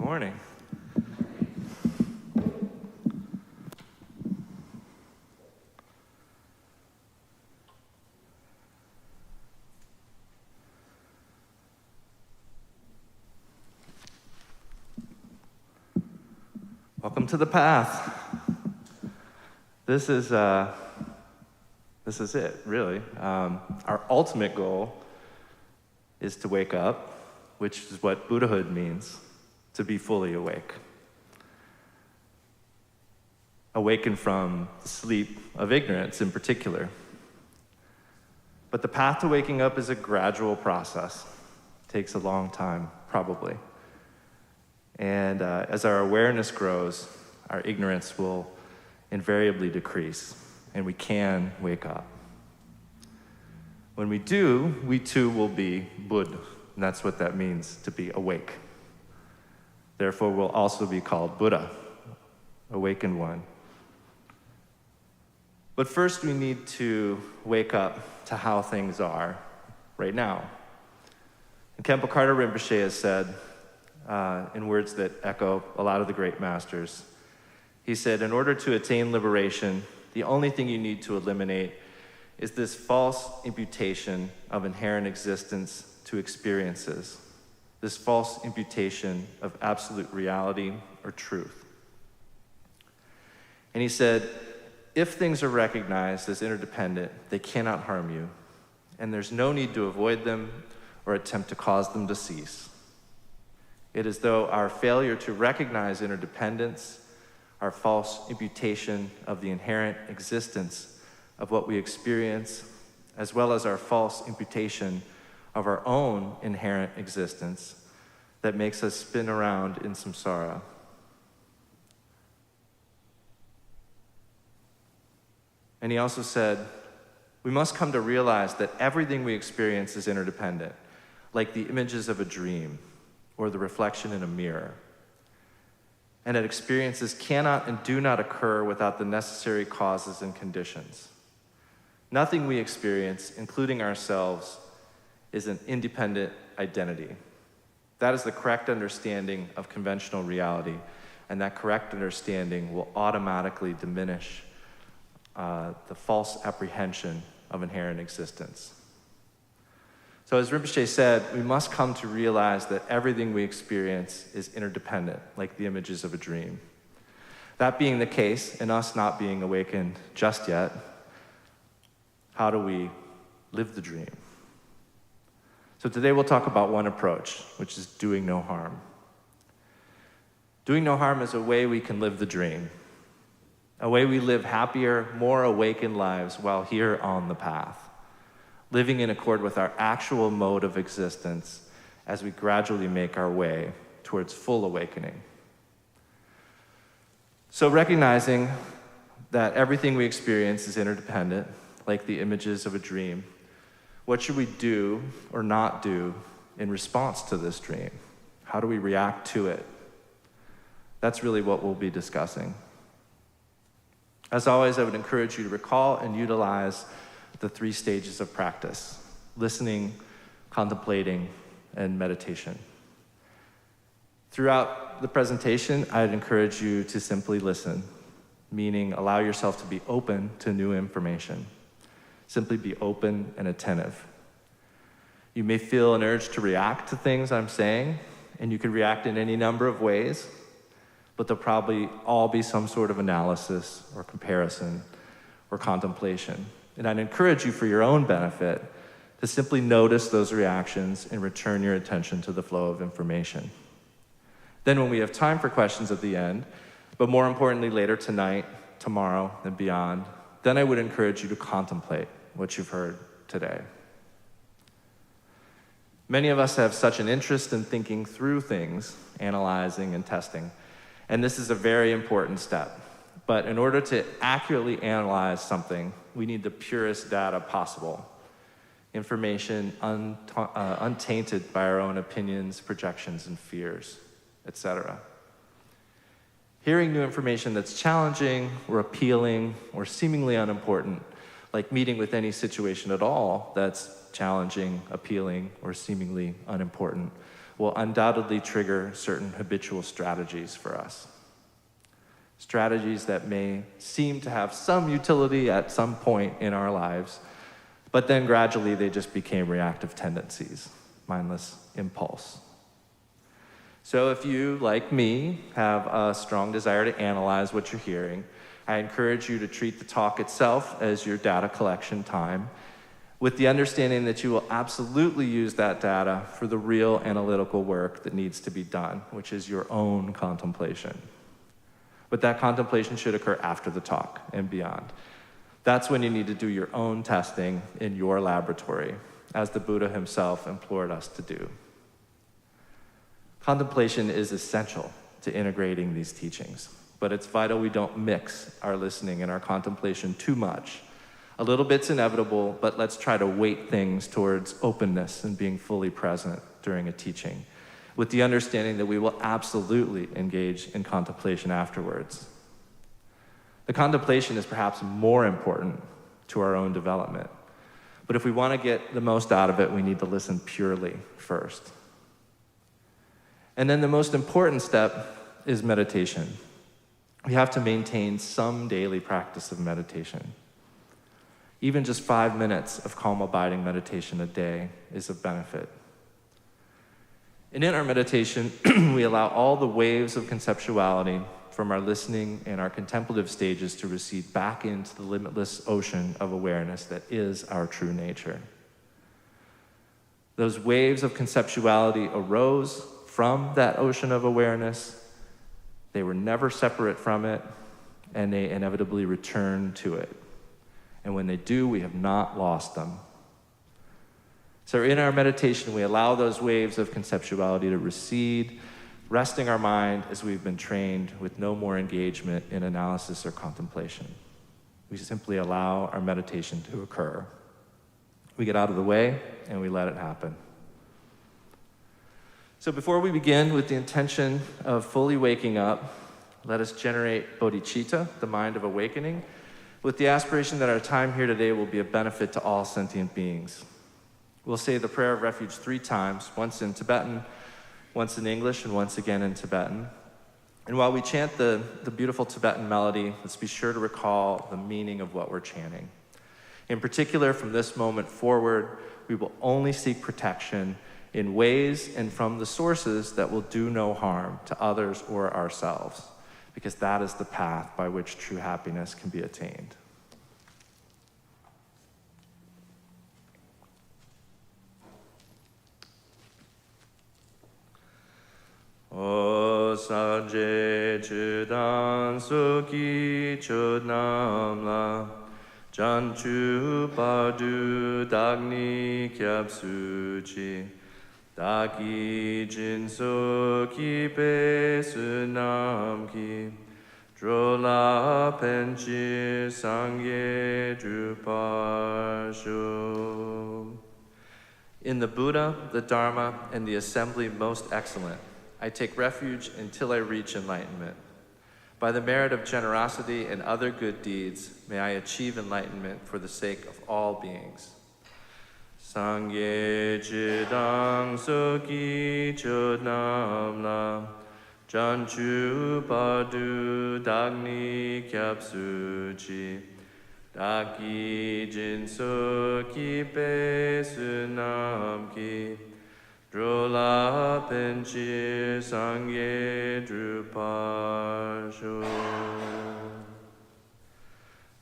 morning. Welcome to the path. This is it, really. Our ultimate goal is to wake up, which is what Buddhahood means, to be fully awake. Awaken from the sleep of ignorance in particular. But the path to waking up is a gradual process. It takes a long time, probably. And as our awareness grows, our ignorance will invariably decrease, and we can wake up. When we do, we too will be Buddha, and that's what that means, to be awake. Therefore, we'll also be called Buddha, awakened one. But first, we need to wake up to how things are right now. And Khenpo Karthar Rinpoche has said, in words that echo a lot of the great masters, he said, in order to attain liberation, the only thing you need to eliminate is this false imputation of inherent existence to experiences, this false imputation of absolute reality or truth. And he said, if things are recognized as interdependent, they cannot harm you, and there's no need to avoid them or attempt to cause them to cease. It is though our failure to recognize interdependence, our false imputation of the inherent existence of what we experience, as well as our false imputation of our own inherent existence, that makes us spin around in samsara. And he also said, we must come to realize that everything we experience is interdependent, like the images of a dream or the reflection in a mirror. And that experiences cannot and do not occur without the necessary causes and conditions. Nothing we experience, including ourselves, is an independent identity. That is the correct understanding of conventional reality, and that correct understanding will automatically diminish the false apprehension of inherent existence. So as Rinpoche said, we must come to realize that everything we experience is interdependent, like the images of a dream. That being the case, and us not being awakened just yet, how do we live the dream? So today we'll talk about one approach, which is doing no harm. Doing no harm is a way we can live the dream, a way we live happier, more awakened lives while here on the path, living in accord with our actual mode of existence as we gradually make our way towards full awakening. So recognizing that everything we experience is interdependent, like the images of a dream, what should we do or not do in response to this dream? How do we react to it? That's really what we'll be discussing. As always, I would encourage you to recall and utilize the 3 stages of practice: listening, contemplating, and meditation. Throughout the presentation, I'd encourage you to simply listen, meaning allow yourself to be open to new information. Simply be open and attentive. You may feel an urge to react to things I'm saying, and you can react in any number of ways, but there'll probably all be some sort of analysis or comparison or contemplation. And I'd encourage you, for your own benefit, to simply notice those reactions and return your attention to the flow of information. Then when we have time for questions at the end, but more importantly later tonight, tomorrow, and beyond, then I would encourage you to contemplate what you've heard today. Many of us have such an interest in thinking through things, analyzing and testing, and this is a very important step. But in order to accurately analyze something, we need the purest data possible. Information untainted by our own opinions, projections, and fears, etc. Hearing new information that's challenging or appealing or seemingly unimportant, like meeting with any situation at all that's challenging, appealing, or seemingly unimportant will undoubtedly trigger certain habitual strategies for us. Strategies that may seem to have some utility at some point in our lives, but then gradually they just became reactive tendencies, mindless impulse. So if you, like me, have a strong desire to analyze what you're hearing, I encourage you to treat the talk itself as your data collection time, with the understanding that you will absolutely use that data for the real analytical work that needs to be done, which is your own contemplation. But that contemplation should occur after the talk and beyond. That's when you need to do your own testing in your laboratory, as the Buddha himself implored us to do. Contemplation is essential to integrating these teachings, but it's vital we don't mix our listening and our contemplation too much. A little bit's inevitable, but let's try to weight things towards openness and being fully present during a teaching, with the understanding that we will absolutely engage in contemplation afterwards. The contemplation is perhaps more important to our own development, but if we want to get the most out of it, we need to listen purely first. And then the most important step is meditation. We have to maintain some daily practice of meditation. Even just 5 minutes of calm abiding meditation a day is of benefit. And in our meditation, we allow all the waves of conceptuality from our listening and our contemplative stages to recede back into the limitless ocean of awareness that is our true nature. Those waves of conceptuality arose from that ocean of awareness. They were never separate from it, and they inevitably return to it. And when they do, we have not lost them. So in our meditation, we allow those waves of conceptuality to recede, resting our mind as we've been trained with no more engagement in analysis or contemplation. We simply allow our meditation to occur. We get out of the way and we let it happen. So before we begin with the intention of fully waking up, let us generate bodhicitta, the mind of awakening, with the aspiration that our time here today will be a benefit to all sentient beings. We'll say the prayer of refuge 3 times, once in Tibetan, once in English, and once again in Tibetan. And while we chant the beautiful Tibetan melody, let's be sure to recall the meaning of what we're chanting. In particular, from this moment forward, we will only seek protection in ways and from the sources that will do no harm to others or ourselves, because that is the path by which true happiness can be attained. O sanje chudan suki chudnamla janchu padu dagni kyapsuchi dagi jinso ki pe sunam drola penchi sangye drupasho. In the Buddha, the Dharma, and the assembly most excellent, I take refuge until I reach enlightenment. By the merit of generosity and other good deeds, may I achieve enlightenment for the sake of all beings. Sangye chidang soki chodnamla janchu padu dagni kyapsuchi daki jinso ki pe sunam ki drola penchi sangye drupasho.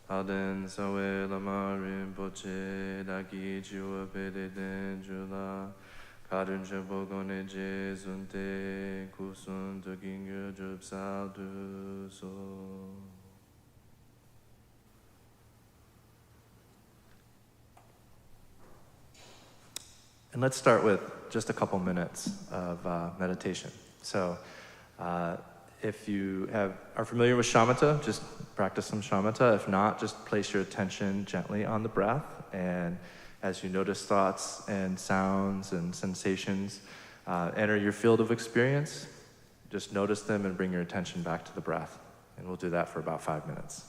Alden sawe lama rinpoche daki jiwa pede den jula kadun chepo gone je sunte kusun to gingyo drup saldu so. And let's start with just a couple minutes of meditation. So if you are familiar with shamatha, just practice some shamatha. If not, just place your attention gently on the breath. And as you notice thoughts and sounds and sensations enter your field of experience, just notice them and bring your attention back to the breath. And we'll do that for about 5 minutes.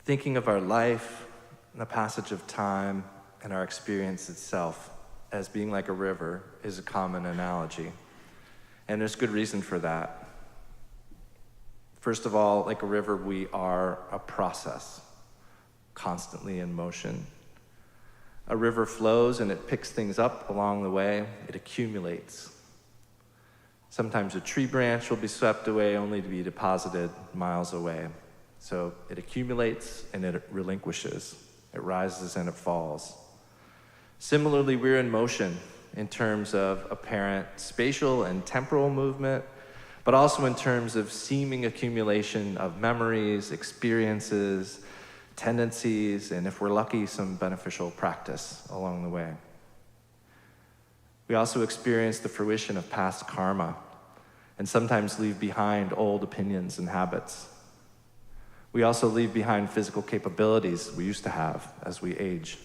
Thinking of our life and the passage of time and our experience itself as being like a river is a common analogy. And there's good reason for that. First of all, like a river, we are a process, constantly in motion. A river flows and it picks things up along the way. It accumulates. Sometimes a tree branch will be swept away only to be deposited miles away. So it accumulates and it relinquishes. It rises and it falls. Similarly, we're in motion in terms of apparent spatial and temporal movement, but also in terms of seeming accumulation of memories, experiences, tendencies, and if we're lucky, some beneficial practice along the way. We also experience the fruition of past karma and sometimes leave behind old opinions and habits. We also leave behind physical capabilities we used to have as we age.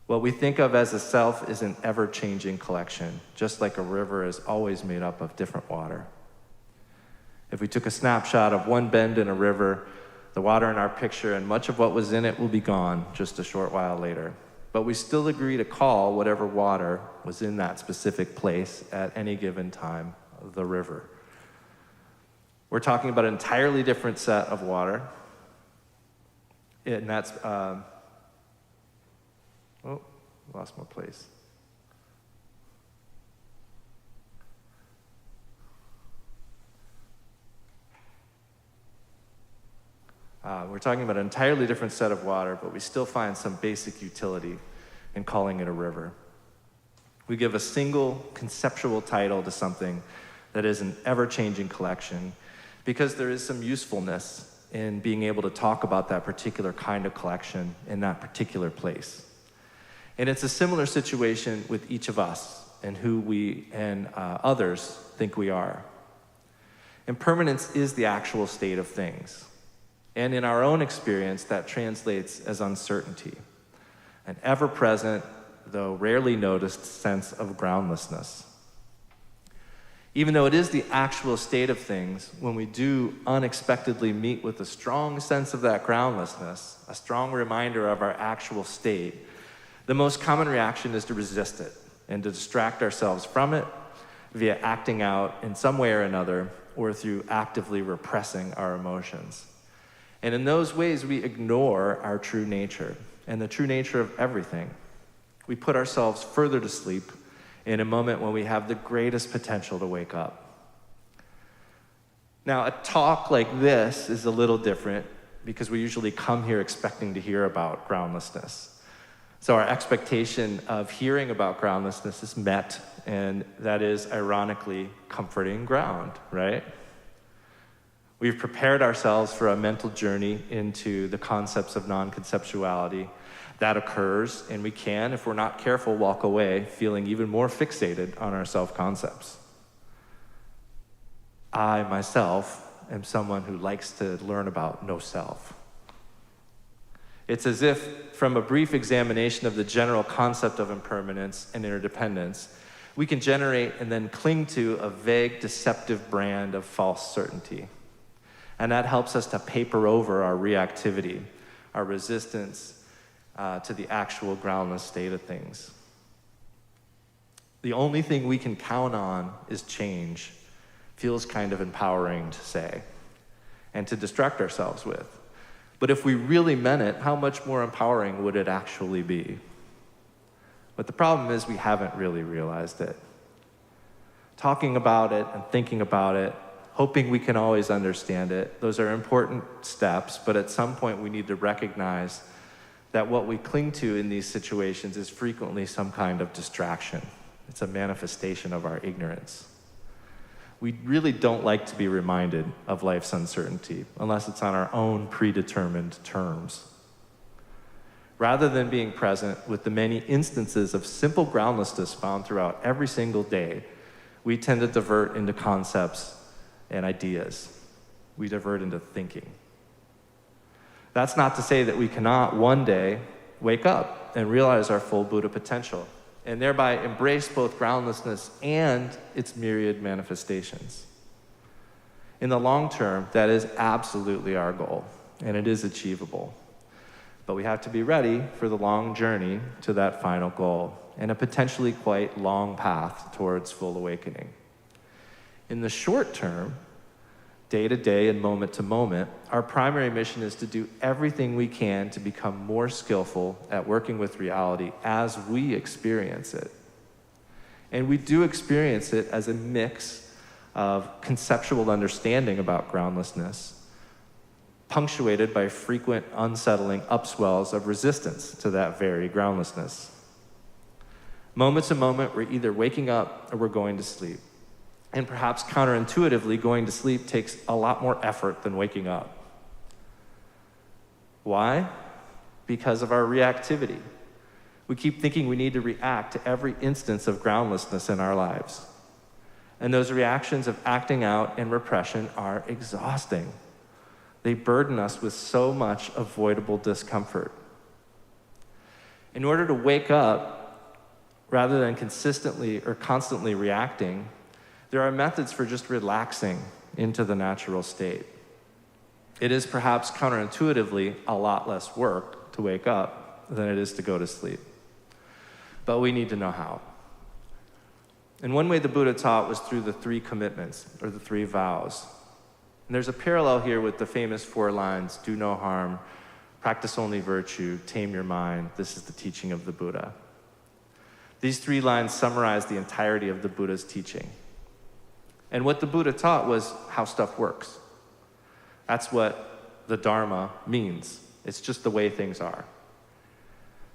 What we think of as a self is an ever-changing collection, just like a river is always made up of different water. If we took a snapshot of one bend in a river, the water in our picture and much of what was in it will be gone just a short while later. But we still agree to call whatever water was in that specific place at any given time the river. We're talking about an entirely different set of water, and that's, lost my place. We're talking about an entirely different set of water, but we still find some basic utility in calling it a river. We give a single conceptual title to something that is an ever-changing collection because there is some usefulness in being able to talk about that particular kind of collection in that particular place. And it's a similar situation with each of us and who we and others think we are. Impermanence is the actual state of things. And in our own experience, that translates as uncertainty, an ever-present, though rarely noticed, sense of groundlessness. Even though it is the actual state of things, when we do unexpectedly meet with a strong sense of that groundlessness, a strong reminder of our actual state, the most common reaction is to resist it and to distract ourselves from it via acting out in some way or another or through actively repressing our emotions. And in those ways, we ignore our true nature and the true nature of everything. We put ourselves further to sleep in a moment when we have the greatest potential to wake up. Now, a talk like this is a little different because we usually come here expecting to hear about groundlessness. So our expectation of hearing about groundlessness is met, and that is, ironically, comforting ground, right? We've prepared ourselves for a mental journey into the concepts of non-conceptuality. That occurs, and we can, if we're not careful, walk away feeling even more fixated on our self-concepts. I, myself, am someone who likes to learn about no self. It's as if, from a brief examination of the general concept of impermanence and interdependence, we can generate and then cling to a vague, deceptive brand of false certainty. And that helps us to paper over our reactivity, our resistance to the actual groundless state of things. The only thing we can count on is change. Feels kind of empowering to say and to distract ourselves with. But if we really meant it, how much more empowering would it actually be? But the problem is we haven't really realized it. Talking about it and thinking about it, hoping we can always understand it, those are important steps, but at some point we need to recognize that what we cling to in these situations is frequently some kind of distraction. It's a manifestation of our ignorance. We really don't like to be reminded of life's uncertainty unless it's on our own predetermined terms. Rather than being present with the many instances of simple groundlessness found throughout every single day, we tend to divert into concepts and ideas. We divert into thinking. That's not to say that we cannot one day wake up and realize our full Buddha potential, and thereby embrace both groundlessness and its myriad manifestations. In the long term, that is absolutely our goal, and it is achievable. But we have to be ready for the long journey to that final goal, and a potentially quite long path towards full awakening. In the short term, day to day and moment to moment, our primary mission is to do everything we can to become more skillful at working with reality as we experience it. And we do experience it as a mix of conceptual understanding about groundlessness, punctuated by frequent unsettling upswells of resistance to that very groundlessness. Moment to moment, we're either waking up or we're going to sleep. And perhaps counterintuitively, going to sleep takes a lot more effort than waking up. Why? Because of our reactivity. We keep thinking we need to react to every instance of groundlessness in our lives. And those reactions of acting out and repression are exhausting. They burden us with so much avoidable discomfort. In order to wake up, rather than consistently or constantly reacting, there are methods for just relaxing into the natural state. It is perhaps counterintuitively a lot less work to wake up than it is to go to sleep. But we need to know how. And one way the Buddha taught was through the 3 commitments, or the 3 vows. And there's a parallel here with the famous 4 lines, do no harm, practice only virtue, tame your mind, this is the teaching of the Buddha. These 3 lines summarize the entirety of the Buddha's teaching. And what the Buddha taught was how stuff works. That's what the Dharma means. It's just the way things are.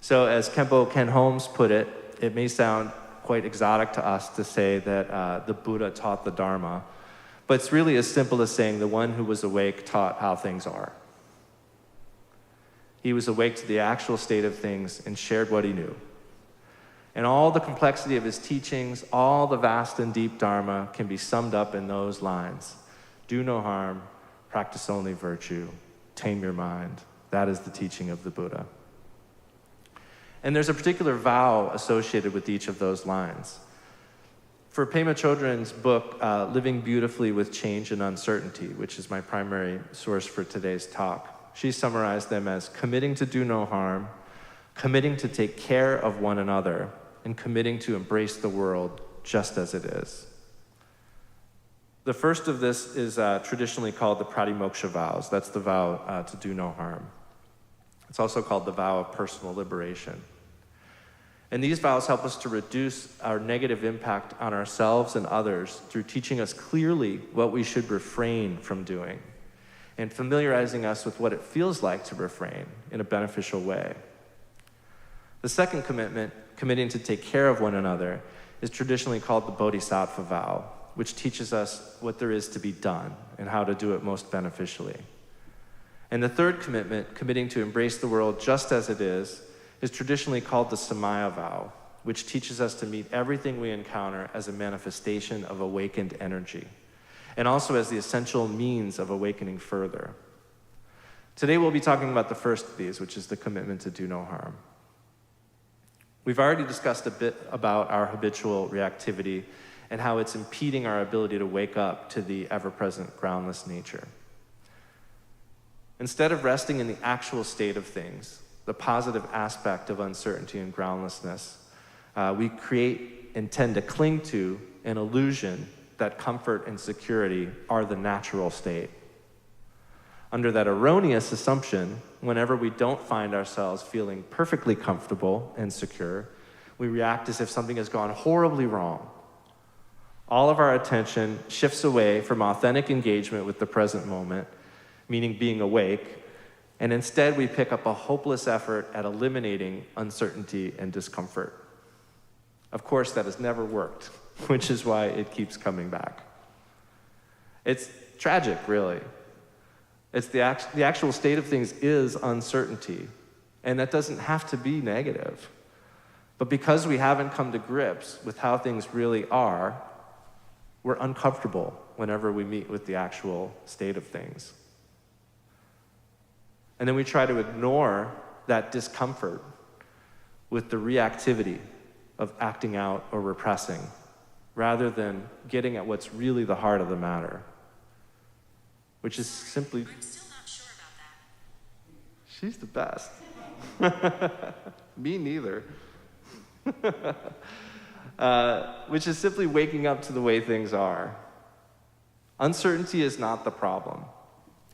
So as Khenpo Ken Holmes put it, it may sound quite exotic to us to say that the Buddha taught the Dharma, but it's really as simple as saying the one who was awake taught how things are. He was awake to the actual state of things and shared what he knew. And all the complexity of his teachings, all the vast and deep Dharma can be summed up in those lines. Do no harm, practice only virtue, tame your mind. That is the teaching of the Buddha. And there's a particular vow associated with each of those lines. For Pema Chodron's book, Living Beautifully with Change and Uncertainty, which is my primary source for today's talk, she summarized them as committing to do no harm, committing to take care of one another, and committing to embrace the world just as it is. The first of this is traditionally called the Pratimoksha vows. That's the vow to do no harm. It's also called the Vow of Personal Liberation. And these vows help us to reduce our negative impact on ourselves and others through teaching us clearly what we should refrain from doing and familiarizing us with what it feels like to refrain in a beneficial way. The second commitment, committing to take care of one another, is traditionally called the Bodhisattva Vow, which teaches us what there is to be done and how to do it most beneficially. And the third commitment, committing to embrace the world just as it is traditionally called the Samaya Vow, which teaches us to meet everything we encounter as a manifestation of awakened energy, and also as the essential means of awakening further. Today we'll be talking about the first of these, which is the commitment to do no harm. We've already discussed a bit about our habitual reactivity and how it's impeding our ability to wake up to the ever-present groundless nature. Instead of resting in the actual state of things, the positive aspect of uncertainty and groundlessness, we create and tend to cling to an illusion that comfort and security are the natural state. Under that erroneous assumption, whenever we don't find ourselves feeling perfectly comfortable and secure, we react as if something has gone horribly wrong. All of our attention shifts away from authentic engagement with the present moment, meaning being awake, and instead we pick up a hopeless effort at eliminating uncertainty and discomfort. Of course, that has never worked, which is why it keeps coming back. It's tragic, really. It's the actual state of things is uncertainty, and that doesn't have to be negative. But because we haven't come to grips with how things really are, we're uncomfortable whenever we meet with the actual state of things. And then we try to ignore that discomfort with the reactivity of acting out or repressing, rather than getting at what's really the heart of the matter, which is simply... I'm still not sure about that. She's the best. Me neither. Which is simply waking up to the way things are. Uncertainty is not the problem.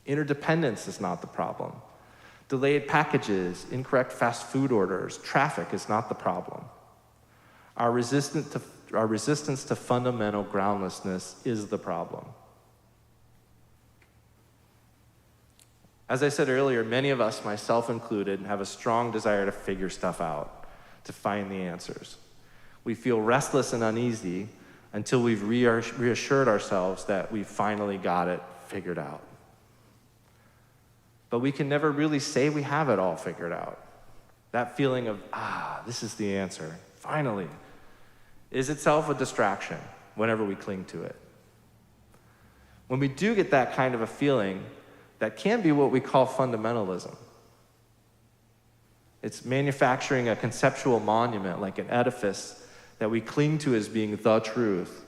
Interdependence is not the problem. Delayed packages, incorrect fast food orders, traffic is not the problem. Our resistance to fundamental groundlessness is the problem. As I said earlier, many of us, myself included, have a strong desire to figure stuff out, to find the answers. We feel restless and uneasy until we've reassured ourselves that we've finally got it figured out. But we can never really say we have it all figured out. That feeling of, this is the answer, finally, is itself a distraction whenever we cling to it. When we do get that kind of a feeling, that can be what we call fundamentalism. It's manufacturing a conceptual monument, like an edifice, that we cling to as being the truth,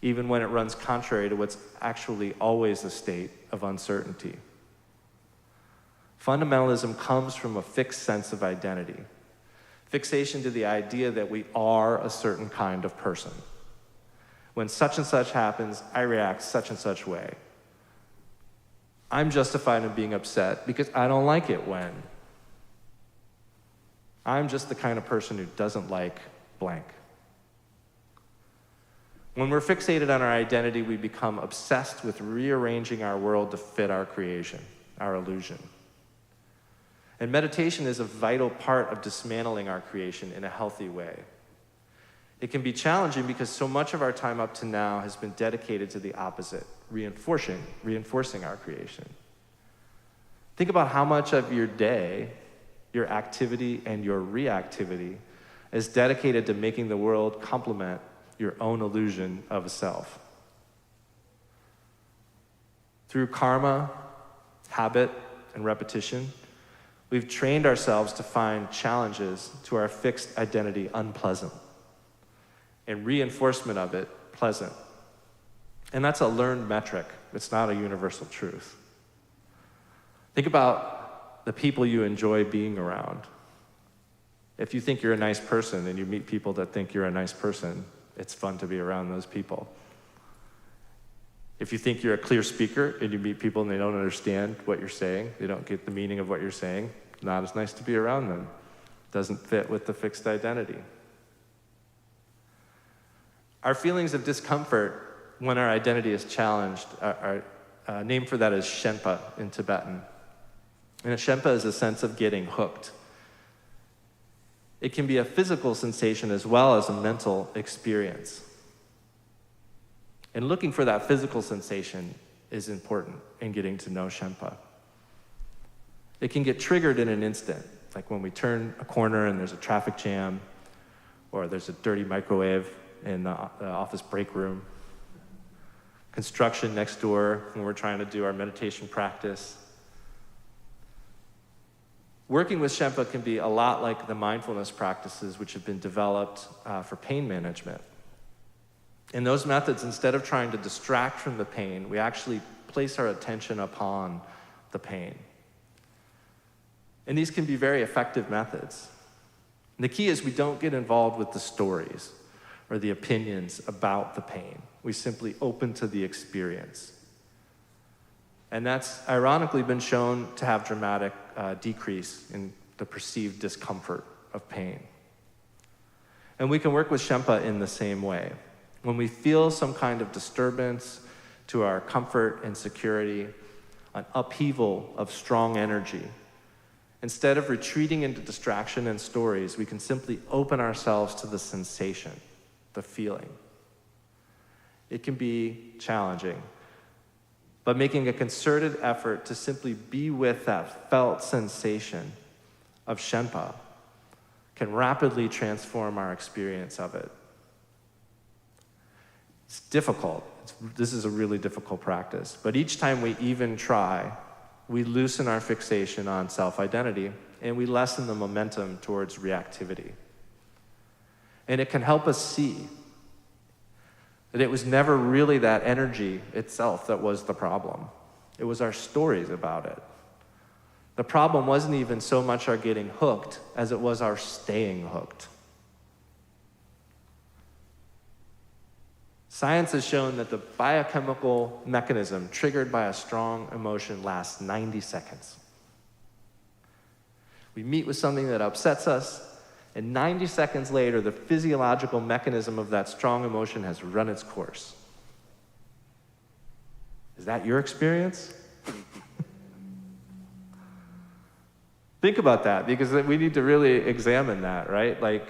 even when it runs contrary to what's actually always a state of uncertainty. Fundamentalism comes from a fixed sense of identity, fixation to the idea that we are a certain kind of person. When such and such happens, I react such and such way. I'm justified in being upset because I don't like it when. I'm just the kind of person who doesn't like blank. When we're fixated on our identity, we become obsessed with rearranging our world to fit our creation, our illusion. And meditation is a vital part of dismantling our creation in a healthy way. It can be challenging because so much of our time up to now has been dedicated to the opposite, reinforcing our creation. Think about how much of your day, your activity, and your reactivity is dedicated to making the world complement your own illusion of a self. Through karma, habit, and repetition, we've trained ourselves to find challenges to our fixed identity unpleasant, and reinforcement of it pleasant. And that's a learned metric. It's not a universal truth. Think about the people you enjoy being around. If you think you're a nice person and you meet people that think you're a nice person, it's fun to be around those people. If you think you're a clear speaker and you meet people and they don't understand what you're saying, they don't get the meaning of what you're saying, not as nice to be around them. Doesn't fit with the fixed identity. Our feelings of discomfort when our identity is challenged, our name for that is Shenpa in Tibetan. And a Shenpa is a sense of getting hooked. It can be a physical sensation as well as a mental experience. And looking for that physical sensation is important in getting to know Shenpa. It can get triggered in an instant, like when we turn a corner and there's a traffic jam, or there's a dirty microwave in the office break room, construction next door when we're trying to do our meditation practice. Working with Shenpa can be a lot like the mindfulness practices which have been developed for pain management. In those methods, instead of trying to distract from the pain, we actually place our attention upon the pain. And these can be very effective methods. And the key is we don't get involved with the stories or the opinions about the pain. We simply open to the experience. And that's ironically been shown to have dramatic decrease in the perceived discomfort of pain. And we can work with Shenpa in the same way. When we feel some kind of disturbance to our comfort and security, an upheaval of strong energy, instead of retreating into distraction and stories, we can simply open ourselves to the sensation, the feeling. It can be challenging, but making a concerted effort to simply be with that felt sensation of Shenpa can rapidly transform our experience of it. It's difficult. This is a really difficult practice, but each time we even try, we loosen our fixation on self-identity and we lessen the momentum towards reactivity. And it can help us see that it was never really that energy itself that was the problem. It was our stories about it. The problem wasn't even so much our getting hooked as it was our staying hooked. Science has shown that the biochemical mechanism triggered by a strong emotion lasts 90 seconds. We meet with something that upsets us, and 90 seconds later, the physiological mechanism of that strong emotion has run its course. Is that your experience? Think about that, because we need to really examine that, right? Like,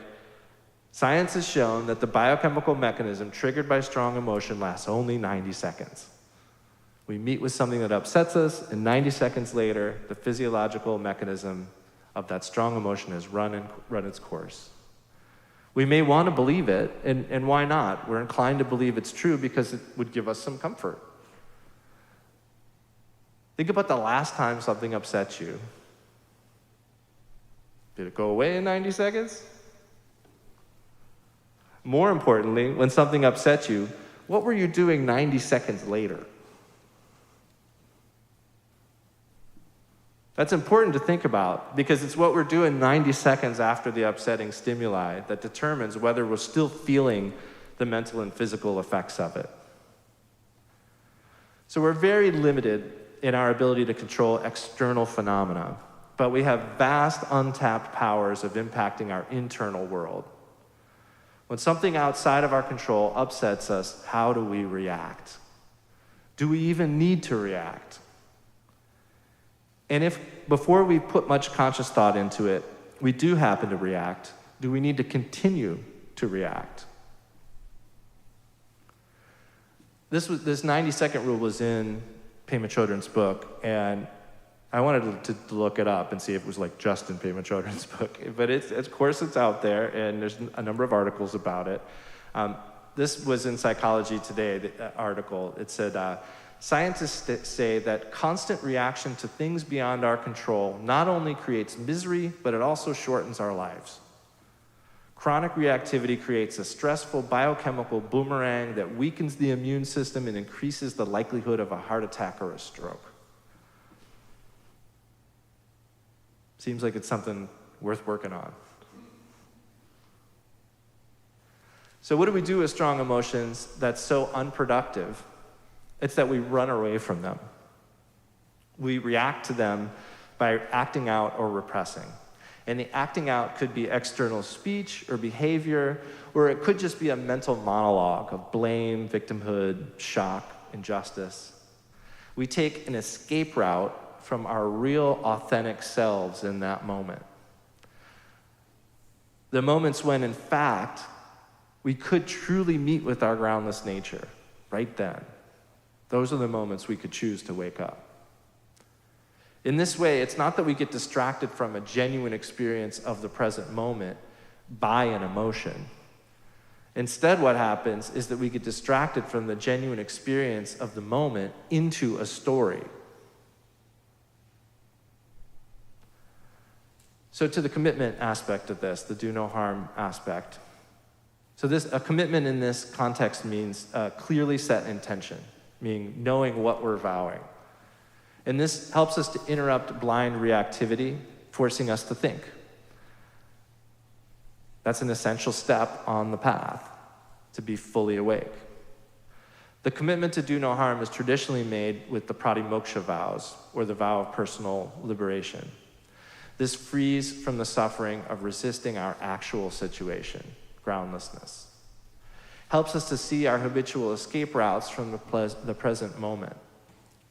science has shown that the biochemical mechanism triggered by strong emotion lasts only 90 seconds. We meet with something that upsets us, and 90 seconds later, the physiological mechanism of that strong emotion has run its course. We may want to believe it, and why not? We're inclined to believe it's true because it would give us some comfort. Think about the last time something upset you. Did it go away in 90 seconds? More importantly, when something upset you, what were you doing 90 seconds later? That's important to think about, because it's what we're doing 90 seconds after the upsetting stimuli that determines whether we're still feeling the mental and physical effects of it. So we're very limited in our ability to control external phenomena, but we have vast untapped powers of impacting our internal world. When something outside of our control upsets us, how do we react? Do we even need to react? And if, before we put much conscious thought into it, we do happen to react, do we need to continue to react? This 90-second rule was in Pema Chodron's book, and I wanted to look it up and see if it was like just in Pema Chodron's book. But of course it's out there, and there's a number of articles about it. This was in Psychology Today, the article. It said, scientists say that constant reaction to things beyond our control not only creates misery, but it also shortens our lives. Chronic reactivity creates a stressful biochemical boomerang that weakens the immune system and increases the likelihood of a heart attack or a stroke. Seems like it's something worth working on. So what do we do with strong emotions that's so unproductive? It's that we run away from them. We react to them by acting out or repressing. And the acting out could be external speech or behavior, or it could just be a mental monologue of blame, victimhood, shock, injustice. We take an escape route from our real, authentic selves in that moment. The moments when, in fact, we could truly meet with our groundless nature right then. Those are the moments we could choose to wake up. In this way, it's not that we get distracted from a genuine experience of the present moment by an emotion. Instead, what happens is that we get distracted from the genuine experience of the moment into a story. So to the commitment aspect of this, the do no harm aspect. So a commitment in this context means clearly set intention, meaning knowing what we're vowing. And this helps us to interrupt blind reactivity, forcing us to think. That's an essential step on the path to be fully awake. The commitment to do no harm is traditionally made with the pratimoksha vows, or the vow of personal liberation. This frees from the suffering of resisting our actual situation, groundlessness. Helps us to see our habitual escape routes from the present moment.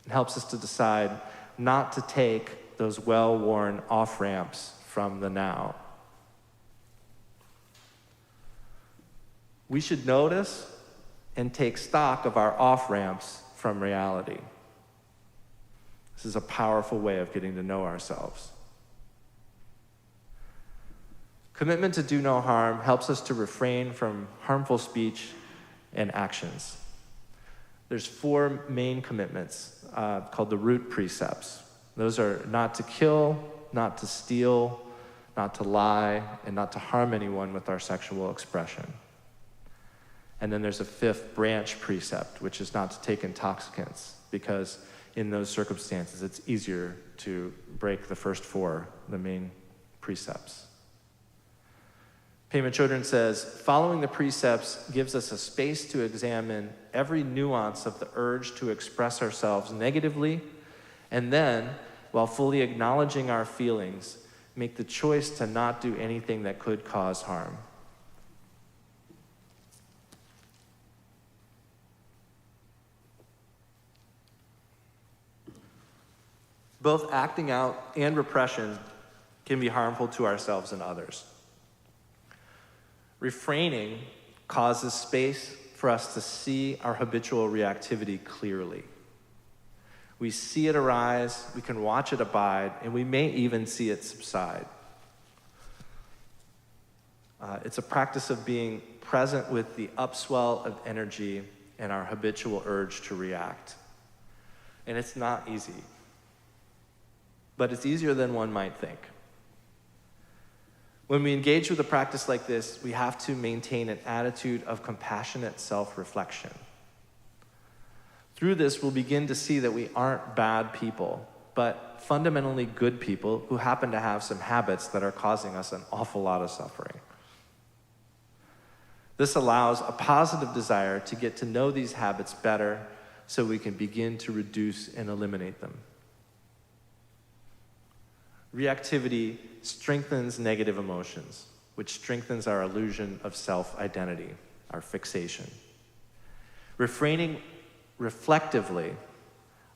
It helps us to decide not to take those well-worn off-ramps from the now. We should notice and take stock of our off-ramps from reality. This is a powerful way of getting to know ourselves. Commitment to do no harm helps us to refrain from harmful speech and actions. There's 4 main commitments called the Root Precepts. Those are not to kill, not to steal, not to lie, and not to harm anyone with our sexual expression. And then there's a 5th branch precept, which is not to take intoxicants, because in those circumstances, it's easier to break the first four, the main precepts. Pema Chodron says, following the precepts gives us a space to examine every nuance of the urge to express ourselves negatively, and then, while fully acknowledging our feelings, make the choice to not do anything that could cause harm. Both acting out and repression can be harmful to ourselves and others. Refraining causes space for us to see our habitual reactivity clearly. We see it arise, we can watch it abide, and we may even see it subside. It's a practice of being present with the upswell of energy and our habitual urge to react. And it's not easy, but it's easier than one might think. When we engage with a practice like this, we have to maintain an attitude of compassionate self-reflection. Through this, we'll begin to see that we aren't bad people, but fundamentally good people who happen to have some habits that are causing us an awful lot of suffering. This allows a positive desire to get to know these habits better so we can begin to reduce and eliminate them. Reactivity strengthens negative emotions, which strengthens our illusion of self-identity, our fixation. Refraining reflectively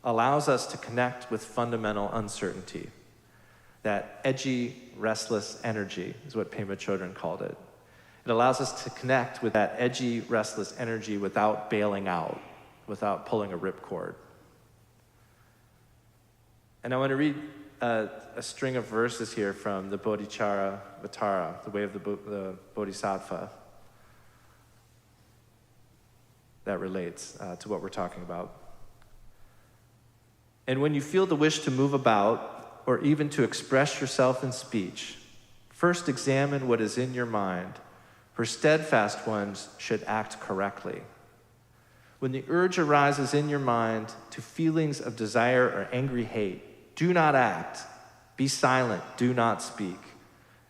allows us to connect with fundamental uncertainty. That edgy, restless energy is what Pema Chodron called it. It allows us to connect with that edgy, restless energy without bailing out, without pulling a ripcord. And I want to read a string of verses here from the Bodhisattva, the Way of the Bodhisattva, that relates to what we're talking about. And when you feel the wish to move about, or even to express yourself in speech, first examine what is in your mind, for steadfast ones should act correctly. When the urge arises in your mind to feelings of desire or angry hate, do not act, be silent, do not speak,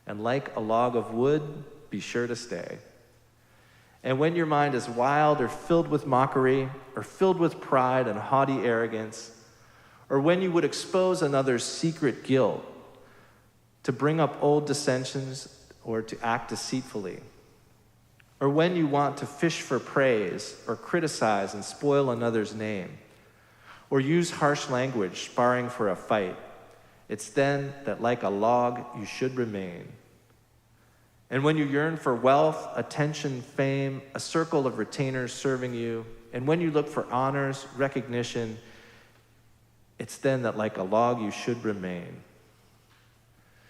and like a log of wood, be sure to stay. And when your mind is wild or filled with mockery, or filled with pride and haughty arrogance, or when you would expose another's secret guilt, to bring up old dissensions or to act deceitfully, or when you want to fish for praise or criticize and spoil another's name, or use harsh language sparring for a fight, it's then that like a log you should remain. And when you yearn for wealth, attention, fame, a circle of retainers serving you, and when you look for honors, recognition, it's then that like a log you should remain.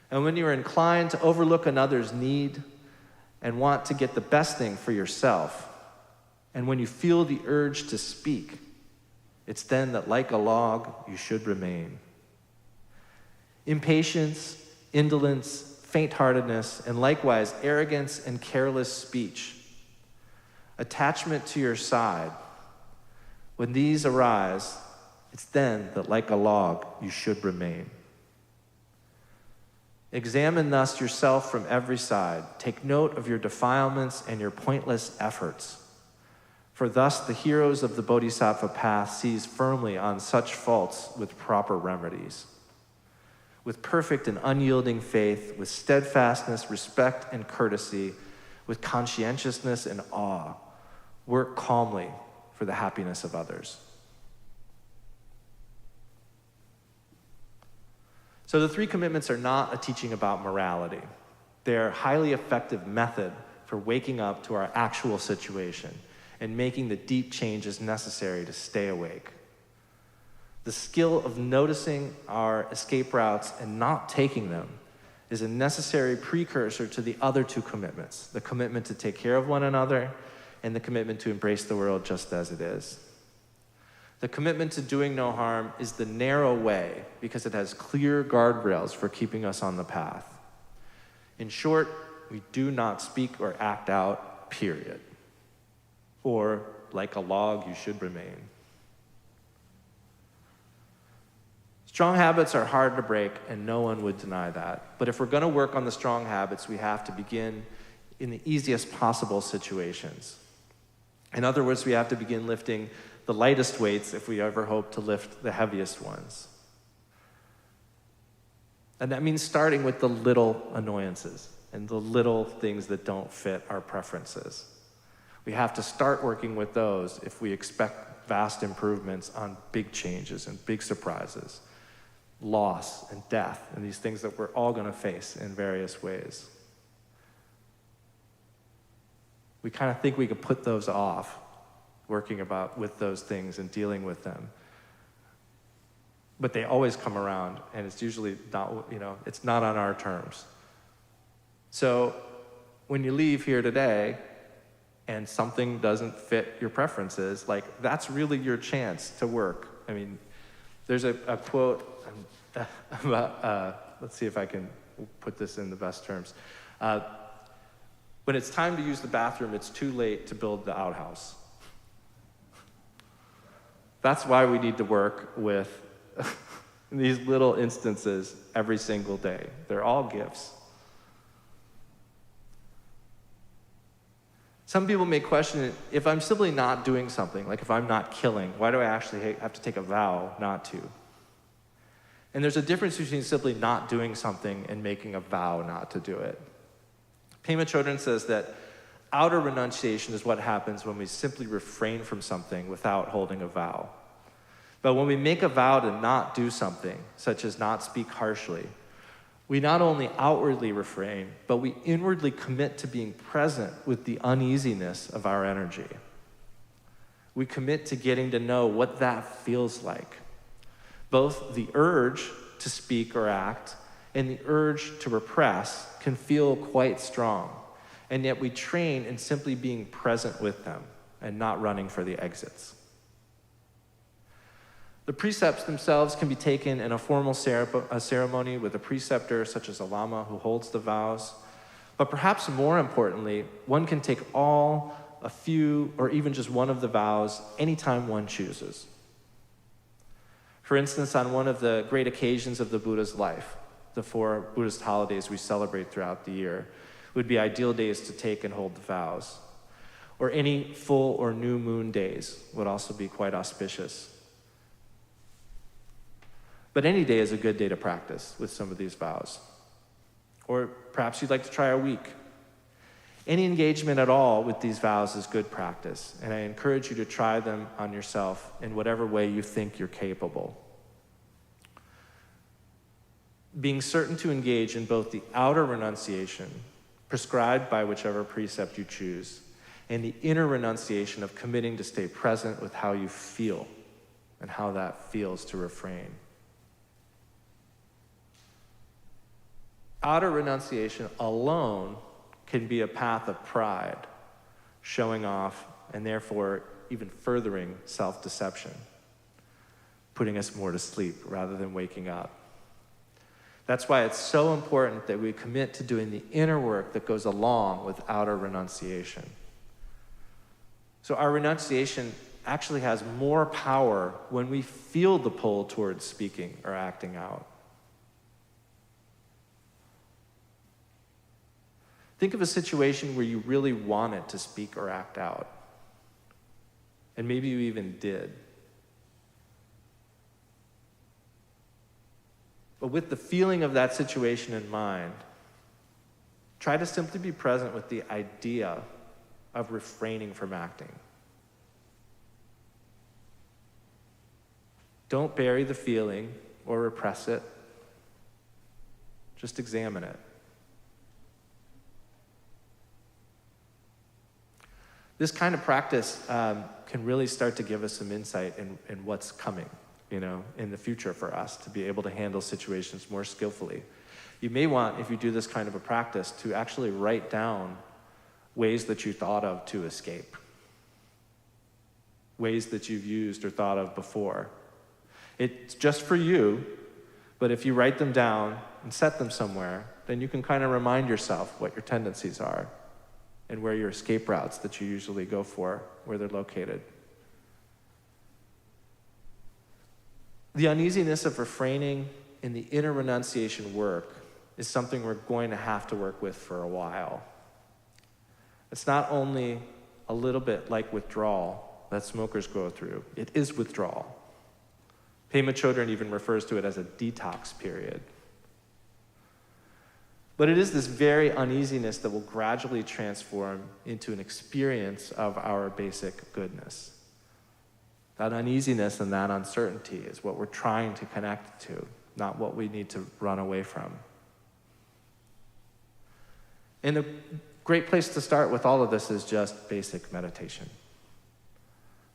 And when you're inclined to overlook another's need and want to get the best thing for yourself, and when you feel the urge to speak, it's then that like a log you should remain. Impatience, indolence, faint-heartedness, and likewise arrogance and careless speech, attachment to your side, when these arise, it's then that like a log you should remain. Examine thus yourself from every side. Take note of your defilements and your pointless efforts. For thus the heroes of the Bodhisattva path seize firmly on such faults with proper remedies. With perfect and unyielding faith, with steadfastness, respect, and courtesy, with conscientiousness and awe, work calmly for the happiness of others. So the three commitments are not a teaching about morality. They're a highly effective method for waking up to our actual situation and making the deep changes necessary to stay awake. The skill of noticing our escape routes and not taking them is a necessary precursor to the other two commitments, the commitment to take care of one another and the commitment to embrace the world just as it is. The commitment to doing no harm is the narrow way because it has clear guardrails for keeping us on the path. In short, we do not speak or act out, period. Or, like a log, you should remain. Strong habits are hard to break, and no one would deny that. But if we're going to work on the strong habits, we have to begin in the easiest possible situations. In other words, we have to begin lifting the lightest weights if we ever hope to lift the heaviest ones. And that means starting with the little annoyances and the little things that don't fit our preferences. We have to start working with those if we expect vast improvements on big changes and big surprises, loss and death, and these things that we're all going to face in various ways. We kind of think we could put those off, working with those things and dealing with them. But they always come around, and it's usually not, it's not on our terms. So when you leave here today and something doesn't fit your preferences, that's really your chance to work. I mean, there's a quote about, let's see if I can put this in the best terms. When it's time to use the bathroom, it's too late to build the outhouse. That's why we need to work with these little instances every single day. They're all gifts. Some people may question, if I'm simply not doing something, like if I'm not killing, why do I actually have to take a vow not to? And there's a difference between simply not doing something and making a vow not to do it. Pema Chodron says that outer renunciation is what happens when we simply refrain from something without holding a vow. But when we make a vow to not do something, such as not speak harshly, we not only outwardly refrain, but we inwardly commit to being present with the uneasiness of our energy. We commit to getting to know what that feels like. Both the urge to speak or act and the urge to repress can feel quite strong, and yet we train in simply being present with them and not running for the exits. The precepts themselves can be taken in a formal ceremony with a preceptor, such as a Lama who holds the vows. But perhaps more importantly, one can take all, a few, or even just one of the vows anytime one chooses. For instance, on one of the great occasions of the Buddha's life, the 4 Buddhist holidays we celebrate throughout the year, would be ideal days to take and hold the vows. Or any full or new moon days would also be quite auspicious. But any day is a good day to practice with some of these vows. Or perhaps you'd like to try a week. Any engagement at all with these vows is good practice, and I encourage you to try them on yourself in whatever way you think you're capable. Being certain to engage in both the outer renunciation, prescribed by whichever precept you choose, and the inner renunciation of committing to stay present with how you feel and how that feels to refrain. Outer renunciation alone can be a path of pride, showing off, and therefore even furthering self-deception, putting us more to sleep rather than waking up. That's why it's so important that we commit to doing the inner work that goes along with outer renunciation. So our renunciation actually has more power when we feel the pull towards speaking or acting out. Think of a situation where you really wanted to speak or act out. And maybe you even did. But with the feeling of that situation in mind, try to simply be present with the idea of refraining from acting. Don't bury the feeling or repress it. Just examine it. This kind of practice can really start to give us some insight in what's coming, in the future for us to be able to handle situations more skillfully. You may want, if you do this kind of a practice, to actually write down ways that you thought of to escape, ways that you've used or thought of before. It's just for you, but if you write them down and set them somewhere, then you can kind of remind yourself what your tendencies are and where your escape routes that you usually go for, where they're located. The uneasiness of refraining in the inner renunciation work is something we're going to have to work with for a while. It's not only a little bit like withdrawal that smokers go through, it is withdrawal. Pema Chodron even refers to it as a detox period. But it is this very uneasiness that will gradually transform into an experience of our basic goodness. That uneasiness and that uncertainty is what we're trying to connect to, not what we need to run away from. And a great place to start with all of this is just basic meditation.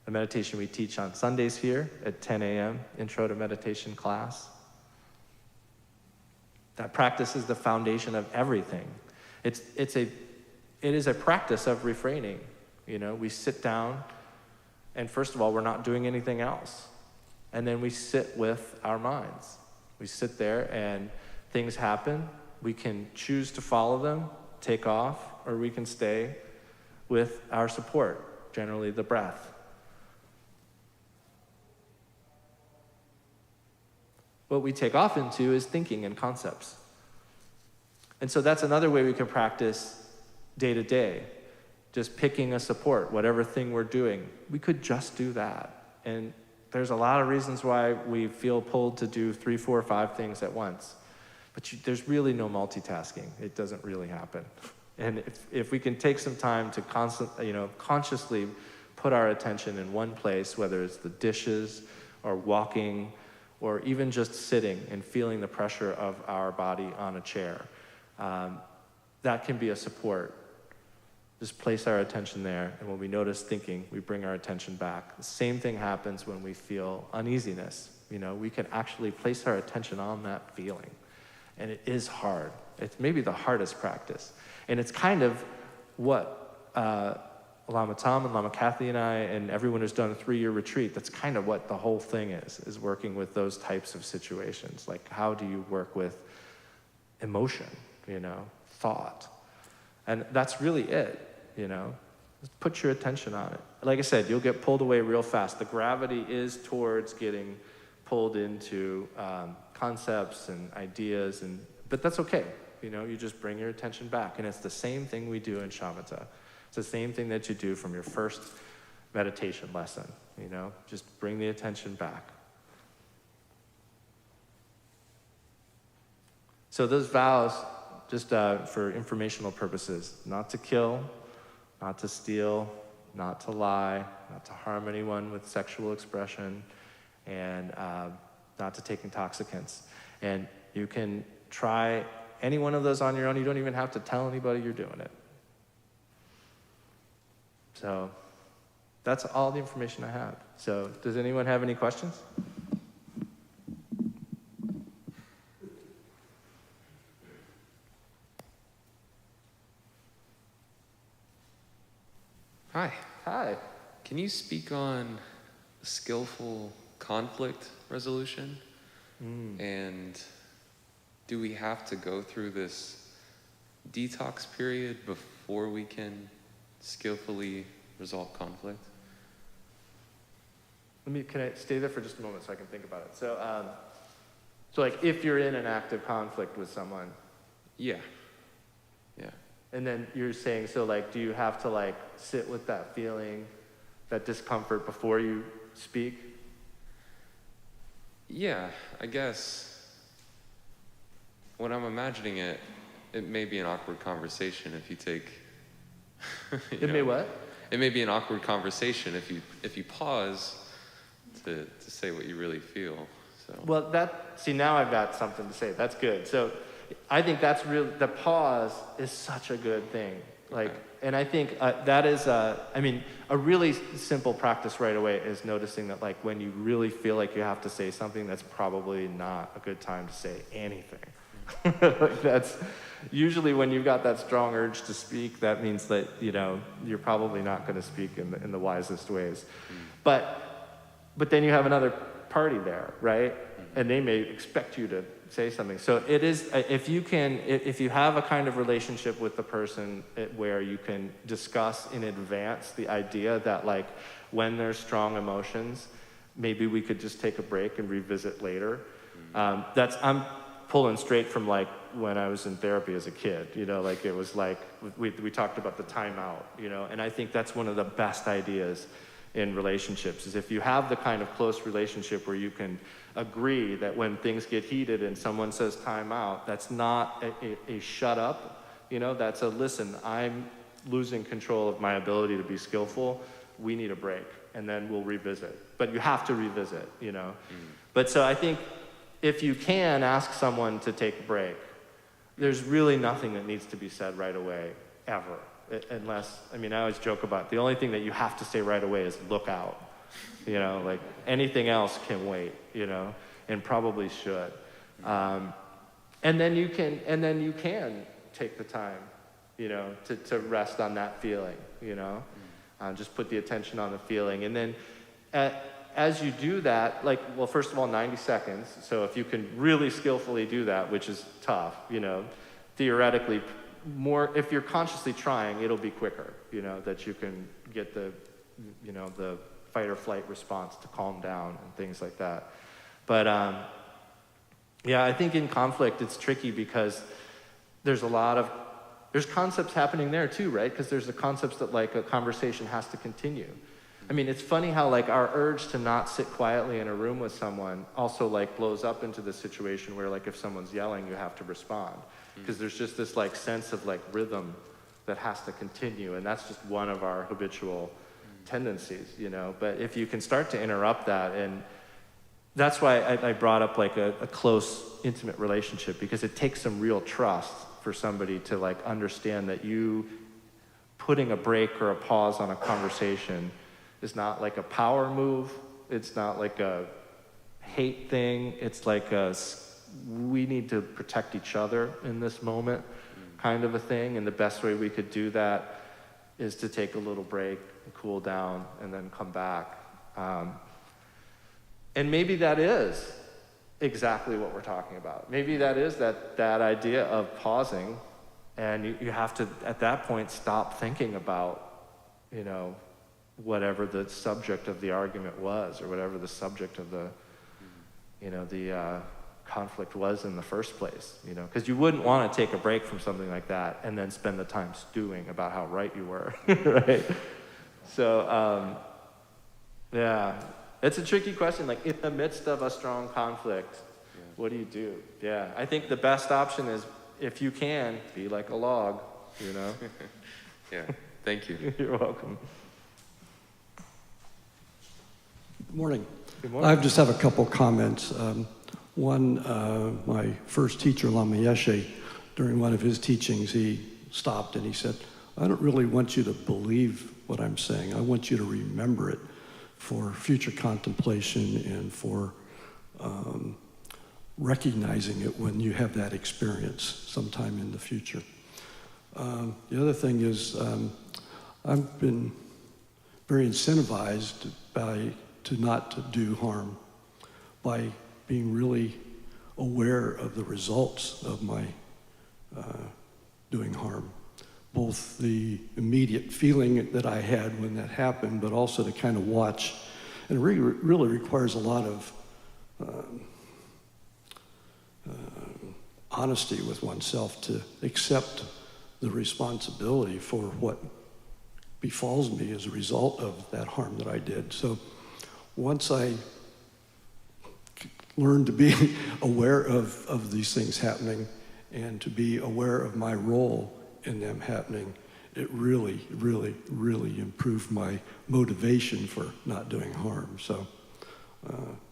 The meditation we teach on Sundays here at 10 a.m., Intro to Meditation class. That practice is the foundation of everything. It is a practice of refraining. We sit down, and first of all, we're not doing anything else. And then we sit with our minds. We sit there and things happen. We can choose to follow them, take off, or we can stay with our support, generally the breath. What we take off into is thinking and concepts. And so that's another way we can practice day to day, just picking a support, whatever thing we're doing. We could just do that. And there's a lot of reasons why we feel pulled to do 3, 4, 5 things at once. But there's really no multitasking. It doesn't really happen. And if we can take some time to consciously put our attention in one place, whether it's the dishes or walking, or even just sitting and feeling the pressure of our body on a chair. That can be a support. Just place our attention there, and when we notice thinking, we bring our attention back. The same thing happens when we feel uneasiness. We can actually place our attention on that feeling. And it is hard. It's maybe the hardest practice. And it's kind of what Lama Tom and Lama Kathy and I and everyone who's done a 3-year retreat, that's kind of what the whole thing is working with those types of situations. Like, how do you work with emotion, thought? And that's really it, Just put your attention on it. Like I said, you'll get pulled away real fast. The gravity is towards getting pulled into concepts and ideas, but that's okay. You just bring your attention back. And it's the same thing we do in shamatha. It's the same thing that you do from your first meditation lesson, just bring the attention back. So those vows, just for informational purposes, not to kill, not to steal, not to lie, not to harm anyone with sexual expression, and not to take intoxicants. And you can try any one of those on your own. You don't even have to tell anybody you're doing it. So that's all the information I have. So does anyone have any questions? Hi. Hi. Can you speak on skillful conflict resolution? And do we have to go through this detox period before we can skillfully resolve conflict? Can I stay there for just a moment so I can think about it? So like if you're in an active conflict with someone. Yeah. And then you're saying, so like, do you have to like sit with that feeling, that discomfort before you speak? Yeah, I guess when I'm imagining it, it may be an awkward conversation if you take. May what? It may be an awkward conversation if you pause to say what you really feel. So. Well, now I've got something to say. That's good. So I think that's real. The pause is such a good thing. Like, okay. And I think that is, a really simple practice right away is noticing that, like, when you really feel like you have to say something, that's probably not a good time to say anything. Like, that's usually when you've got that strong urge to speak, that means that, you're probably not going to speak in the wisest ways. But then you have another party there, right? And they may expect you to say something. So it is, if you have a kind of relationship with the person where you can discuss in advance the idea that, like, when there's strong emotions, maybe we could just take a break and revisit later. I'm pulling straight from like when I was in therapy as a kid, you know, like it was like, we talked about the timeout, you know, and I think that's one of the best ideas in relationships, is if you have the kind of close relationship where you can agree that when things get heated and someone says time out, that's not a shut up, you know, that's a listen, I'm losing control of my ability to be skillful, we need a break, and then we'll revisit. But you have to revisit, you know. But so I think if you can ask someone to take a break, there's really nothing that needs to be said right away, ever. Unless, I mean, I always joke about the only thing that you have to say right away is look out. You know, like anything else can wait, you know, and probably should. And then you can take the time, you know, to rest on that feeling, you know. Just put the attention on the feeling. And then as you do that, like, well, first of all, 90 seconds. So if you can really skillfully do that, which is tough, you know, theoretically, if you're consciously trying, it'll be quicker, you know, that you can get the fight or flight response to calm down and things like that. But yeah, I think in conflict it's tricky because there's concepts happening there too, right? Because there's the concepts that like a conversation has to continue. I mean, it's funny how like our urge to not sit quietly in a room with someone also like blows up into the situation where like if someone's yelling, you have to respond. Because there's just this like sense of like rhythm that has to continue, and that's just one of our habitual tendencies, you know. But if you can start to interrupt that, and that's why I brought up like a close, intimate relationship, because it takes some real trust for somebody to like understand that you putting a break or a pause on a conversation is not like a power move, it's not like a hate thing, it's like we need to protect each other in this moment kind of a thing, and the best way we could do that is to take a little break and cool down and then come back. And maybe that is exactly what we're talking about. Maybe that is that idea of pausing, and you have to, at that point, stop thinking about, you know, whatever the subject of the argument was, or whatever the subject of the, you know, the conflict was in the first place, you know, because you wouldn't want to take a break from something like that and then spend the time stewing about how right you were, right? So, yeah, it's a tricky question. Like, in the midst of a strong conflict, what do you do? Yeah, I think the best option is, if you can, be like a log, you know? Yeah, thank you. You're welcome. Good morning. Good morning. I just have a couple comments. One, my first teacher, Lama, during one of his teachings, he stopped and he said, I don't really want you to believe what I'm saying. I want you to remember it for future contemplation and for recognizing it when you have that experience sometime in the future. The other thing is, I've been very incentivized to not do harm by being really aware of the results of my doing harm. Both the immediate feeling that I had when that happened, but also to kind of watch. And it really requires a lot of honesty with oneself to accept the responsibility for what befalls me as a result of that harm that I did. So once I learned to be aware of these things happening and to be aware of my role in them happening, it really, really, really improved my motivation for not doing harm. So,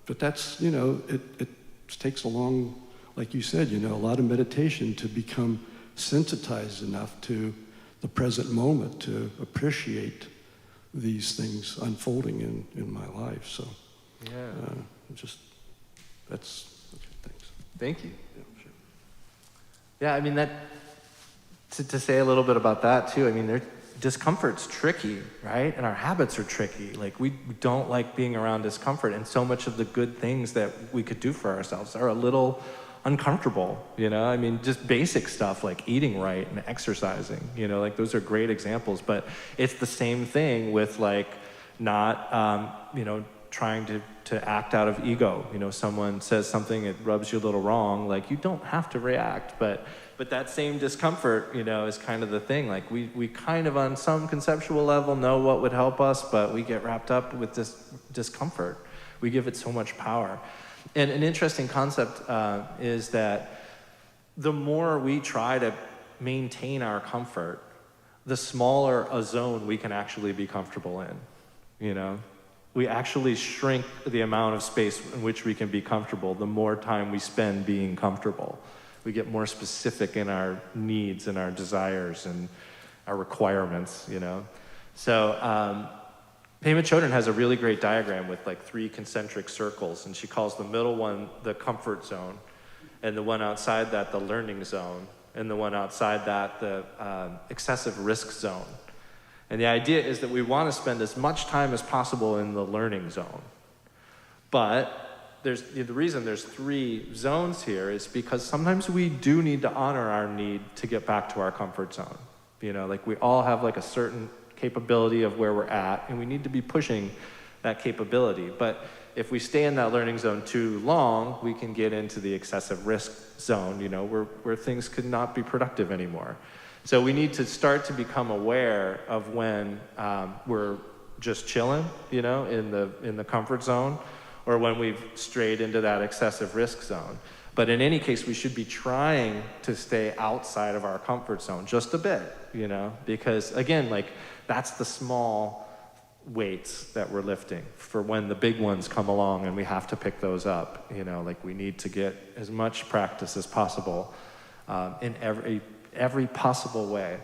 but that's, you know, it takes a long, like you said, you know, a lot of meditation to become sensitized enough to the present moment to appreciate these things unfolding in my life. So, yeah, that's okay, thanks. Thank you. Yeah, sure. Yeah, I mean, that to say a little bit about that too, I mean, discomfort's tricky, right? And our habits are tricky. Like, we don't like being around discomfort, and so much of the good things that we could do for ourselves are a little uncomfortable, you know? I mean, just basic stuff like eating right and exercising, you know, like those are great examples, but it's the same thing with like not, you know, trying to act out of ego. Someone says something, it rubs you a little wrong, like you don't have to react, but that same discomfort, is kind of the thing. Like we kind of on some conceptual level know what would help us, but we get wrapped up with this discomfort. We give it so much power. And an interesting concept is that the more we try to maintain our comfort, the smaller a zone we can actually be comfortable in. We actually shrink the amount of space in which we can be comfortable the more time we spend being comfortable. We get more specific in our needs and our desires and our requirements, So Pema Chodron has a really great diagram with like 3 concentric circles, and she calls the middle one the comfort zone, and the one outside that the learning zone, and the one outside that the excessive risk zone. And the idea is that we want to spend as much time as possible in the learning zone. But the reason there's 3 zones here is because sometimes we do need to honor our need to get back to our comfort zone. Like we all have like a certain capability of where we're at, and we need to be pushing that capability. But if we stay in that learning zone too long, we can get into the excessive risk zone, where things could not be productive anymore. So we need to start to become aware of when we're just chilling, in the comfort zone, or when we've strayed into that excessive risk zone. But in any case, we should be trying to stay outside of our comfort zone just a bit, because again, like that's the small weights that we're lifting for when the big ones come along and we have to pick those up. Like we need to get as much practice as possible in every possible way.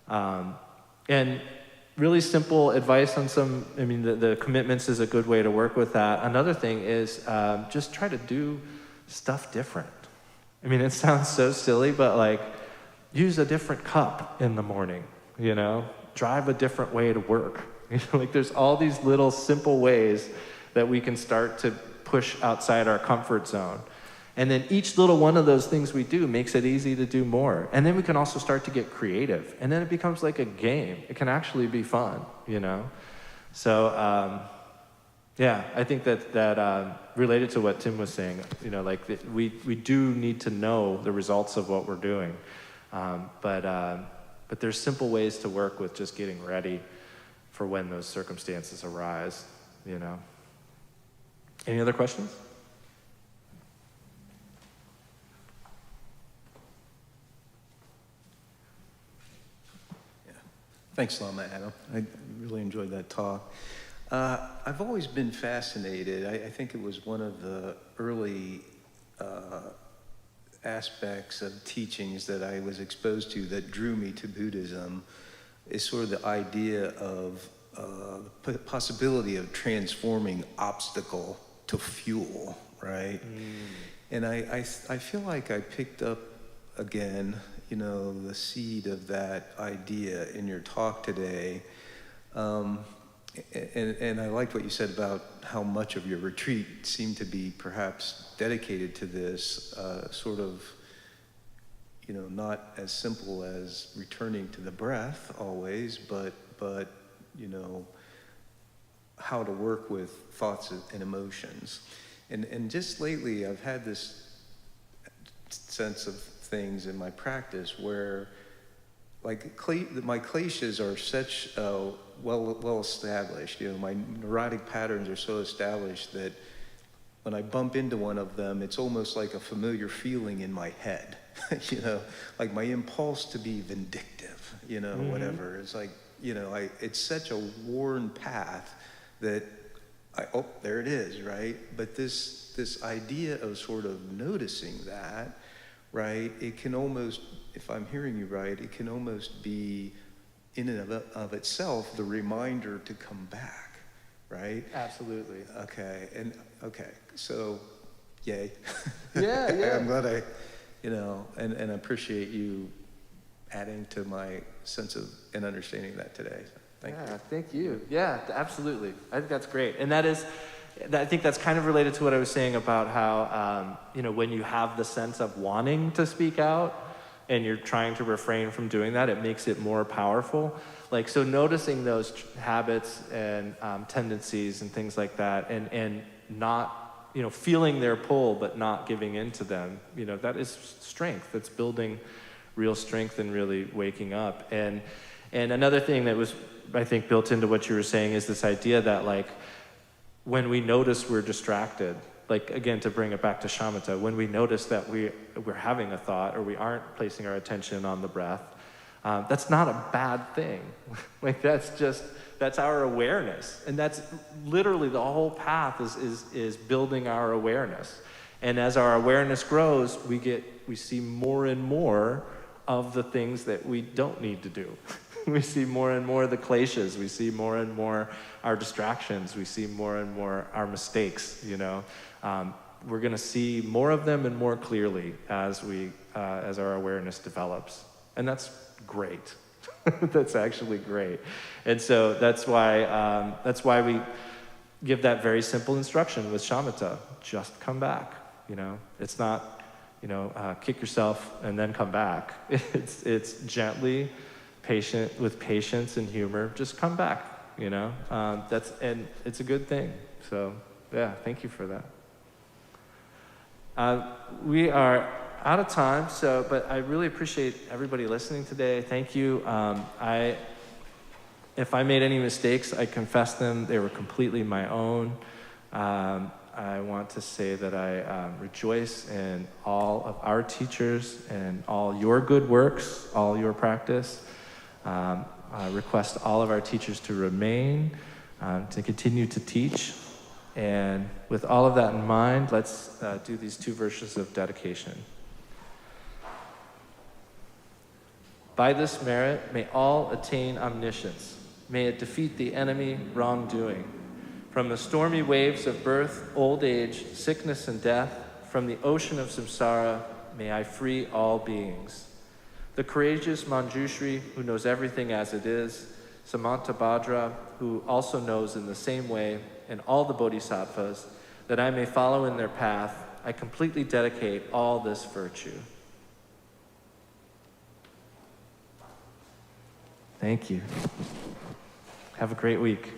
And really simple advice on the commitments is a good way to work with that. Another thing is just try to do stuff different. It sounds so silly, but like use a different cup in the morning, drive a different way to work. Like there's all these little simple ways that we can start to push outside our comfort zone. And then each little one of those things we do makes it easy to do more. And then we can also start to get creative. And then it becomes like a game. It can actually be fun, So, I think that related to what Tim was saying, we do need to know the results of what we're doing. But there's simple ways to work with just getting ready for when those circumstances arise, Any other questions? Thanks, Lama Adam. I really enjoyed that talk. I've always been fascinated. I think it was one of the early aspects of teachings that I was exposed to that drew me to Buddhism is sort of the idea of the possibility of transforming obstacle to fuel, right? And I feel like I picked up again the seed of that idea in your talk today. And I liked what you said about how much of your retreat seemed to be perhaps dedicated to this, sort of, not as simple as returning to the breath always, but how to work with thoughts and emotions. And just lately, I've had this sense of things in my practice where, like, my kleshas are such well established. My neurotic patterns are so established that when I bump into one of them, it's almost like a familiar feeling in my head. Like my impulse to be vindictive. Whatever. It's like it's such a worn path that there it is, right? But this idea of sort of noticing that. Right, it can almost, if I'm hearing you right, it can almost be in and of itself the reminder to come back, right? Absolutely. Okay, so, yay. Yeah. I'm glad and I appreciate you adding to my sense of and understanding that today. So thank you. Thank you. Yeah, absolutely. I think that's great. And I think that's kind of related to what I was saying about how, when you have the sense of wanting to speak out, and you're trying to refrain from doing that, it makes it more powerful. Like, so noticing those habits and tendencies and things like that, and not, feeling their pull but not giving in to them, that is strength. That's building real strength and really waking up. And another thing that was, I think, built into what you were saying is this idea that, like, when we notice we're distracted, like, again, to bring it back to shamatha, when we notice that we're having a thought or we aren't placing our attention on the breath, that's not a bad thing. Like, that's our awareness. And that's literally the whole path is building our awareness. And as our awareness grows, we see more and more of the things that we don't need to do. We see more and more of the kleshas. We see more and more our distractions. We see more and more our mistakes, We're going to see more of them and more clearly as our awareness develops. And that's great. That's actually great. And so that's why we give that very simple instruction with shamatha. Just come back, It's not, kick yourself and then come back. It's gently, with patience and humor, just come back, and it's a good thing. So yeah, thank you for that. We are out of time, but I really appreciate everybody listening today. Thank you. If I made any mistakes, I confess them. They were completely my own. I want to say that I rejoice in all of our teachers and all your good works, all your practice. I request all of our teachers to remain, to continue to teach. And with all of that in mind, let's do these 2 verses of dedication. By this merit, may all attain omniscience. May it defeat the enemy wrongdoing. From the stormy waves of birth, old age, sickness, and death, from the ocean of samsara, may I free all beings. The courageous Manjushri, who knows everything as it is, Samantabhadra, who also knows in the same way, and all the bodhisattvas, that I may follow in their path, I completely dedicate all this virtue. Thank you. Have a great week.